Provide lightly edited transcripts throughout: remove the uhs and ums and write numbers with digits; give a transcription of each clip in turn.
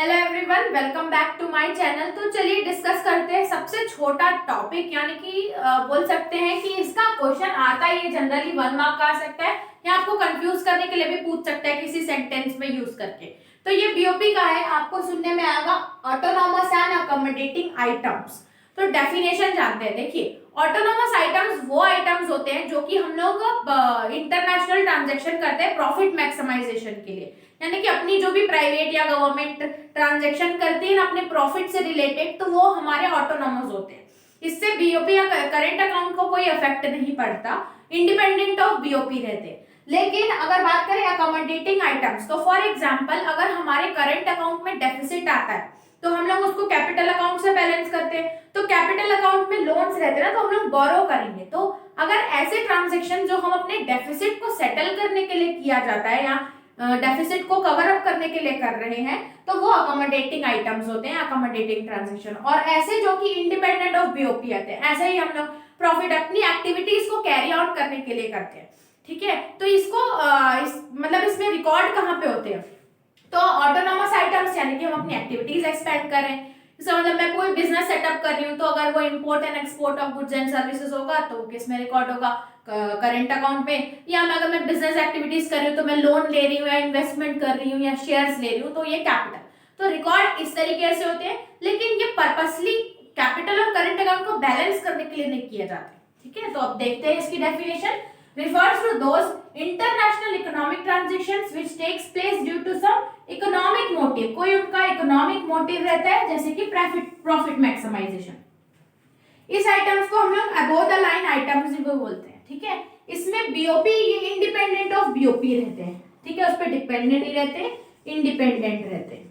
Hello everyone, welcome back to my channel. तो चलिए discuss करते हैं सबसे छोटा टॉपिक, यानी कि बोल सकते हैं कि इसका क्वेश्चन आता ही है, जनरली 1 मार्क का आ सकता है या आपको कंफ्यूज करने के लिए भी पूछ सकता है किसी सेंटेंस में यूज करके। तो ये बीओपी का है, आपको सुनने में आएगा ऑटोनॉमस एंड अकोमोडेटिंग आइटम्स। तो डेफिनेशन जानते हैं। देखिए, ऑटोनॉमस आइटम्स वो आइटम्स होते हैं जो कि हम लोग इंटरनेशनल ट्रांजैक्शन करते हैं प्रॉफिट मैक्सिमाइजेशन के लिए, यानी कि अपनी जो भी प्राइवेट या गवर्नमेंट ट्रांजैक्शन करती है ना अपने प्रॉफिट से रिलेटेड, तो वो हमारे ऑटोनॉमस होते हैं। इससे बीओपी या करेंट अकाउंट को कोई इफेक्ट नहीं पड़ता, इंडिपेंडेंट ऑफ बीओपी रहते हैं। लेकिन अगर बात करें अकोमोडेटिंग आइटम्स, तो फॉर एग्जांपल अगर हमारे करंट अकाउंट में डेफिसिट आता है तो हम लोग उसको कैपिटल अकाउंट से बैलेंस करते हैं। तो कैपिटल अकाउंट में लोन्स रहते हैं ना, तो हम लोग बोरो करेंगे। तो अगर ऐसे ट्रांजैक्शन जो हम अपने डेफिसिट को सेटल करने के लिए किया जाता है या डेफिसिट को कवर अप करने के लिए कर रहे हैं, तो वो अकोमोडेटिंग आइटम्स होते हैं, अकोमोडेटिंग ट्रांजैक्शन। और ऐसे जो कि इंडिपेंडेंट ऑफ बीओपी आते हैं, ऐसे ही हम लोग प्रॉफिट अपनी एक्टिविटीज को कैरी आउट करने के लिए करते हैं। ठीक है, तो इसको मतलब इसमें रिकॉर्ड कहाँ पे होते हैं? तो ऑटोनॉमस आइटम्स, यानी कि हम अपनी एक्टिविटीज एक्सपेंड कर रहे हैं। जैसे मतलब मैं कोई बिजनेस सेटअप कर रही हूँ, तो अगर वो import and export of goods and services होगा तो किस में रिकॉर्ड होगा? करंट अकाउंट में। या मैं अगर मैं बिजनेस एक्टिविटीज कर रही हूँ, तो मैं लोन ले रही हूँ या इन्वेस्टमेंट कर रही हूँ या शेयर्स ले रही हूँ, तो ये कैपिटल। तो रिकॉर्ड इस तरीके से होते हैं, लेकिन ये पर्पसली कैपिटल और करंट अकाउंट को बैलेंस करने के लिए नहीं किए जाते। ठीक है, तो अब देखते हैं इसकी definition. refers to those international economic transactions which takes place due to some economic motive। कोई उनका इकोनॉमिक मोटिव रहता है, जैसे कि प्रॉफिट मैक्सिमाइजेशन। इस आइटम्स को हम लोग अबव द लाइन आइटम्स भी बोलते हैं। ठीक है, इसमें बीओपी ये इंडिपेंडेंट ऑफ बीओपी रहते हैं। ठीक है, उस पर डिपेंडेंट नहीं रहते, इंडिपेंडेंट रहते हैं।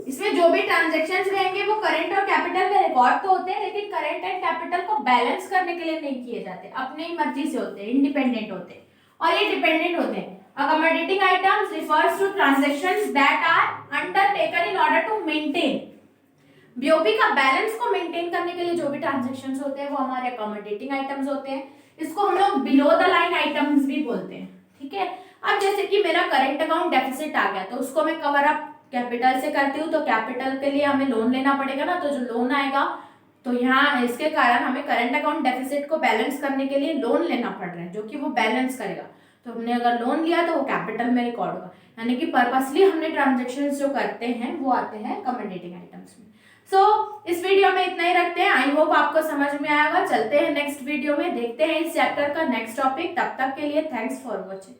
इसमें जो भी ट्रांजैक्शंस रहेंगे वो करंट और कैपिटल में रिकॉर्ड तो होते हैं, लेकिन करंट एंड कैपिटल को बैलेंस करने के लिए नहीं किए जाते, अपनी मर्जी से होते हैं, इंडिपेंडेंट होते हैं और ये डिपेंडेंट होते हैं। Accommodating items refers to transactions that are undertaken in order to maintain. BOP का बैलेंस को मेंटेन करने के लिए जो भी ट्रांजैक्शंस होते हैं वो हमारे अकोमोडेटिंग आइटम्स होते हैं। इसको हम लोग बिलो द लाइन आइटम्स भी बोलते हैं। ठीक है, अब जैसे कि मेरा करंट अकाउंट डेफिसिट आ गया, तो उसको मैं कवर अप कैपिटल से करती हूँ, तो कैपिटल के लिए हमें लोन लेना पड़ेगा ना, तो जो लोन आएगा तो यहाँ इसके कारण हमें करंट अकाउंट डेफिसिट को बैलेंस करने के लिए लोन लेना पड़ रहा है, जो कि वो बैलेंस करेगा। तो हमने अगर लोन लिया तो वो कैपिटल में रिकॉर्ड होगा, यानी कि पर्पसली हमने ट्रांजेक्शन जो करते हैं वो आते हैं अकोमोडेटिंग आइटम्स में। इस वीडियो में इतना ही रखते हैं। आई होप आपको समझ में आएगा। चलते हैं नेक्स्ट वीडियो में, देखते हैं इस चैप्टर का नेक्स्ट टॉपिक। तब तक के लिए थैंक्स फॉर वॉचिंग।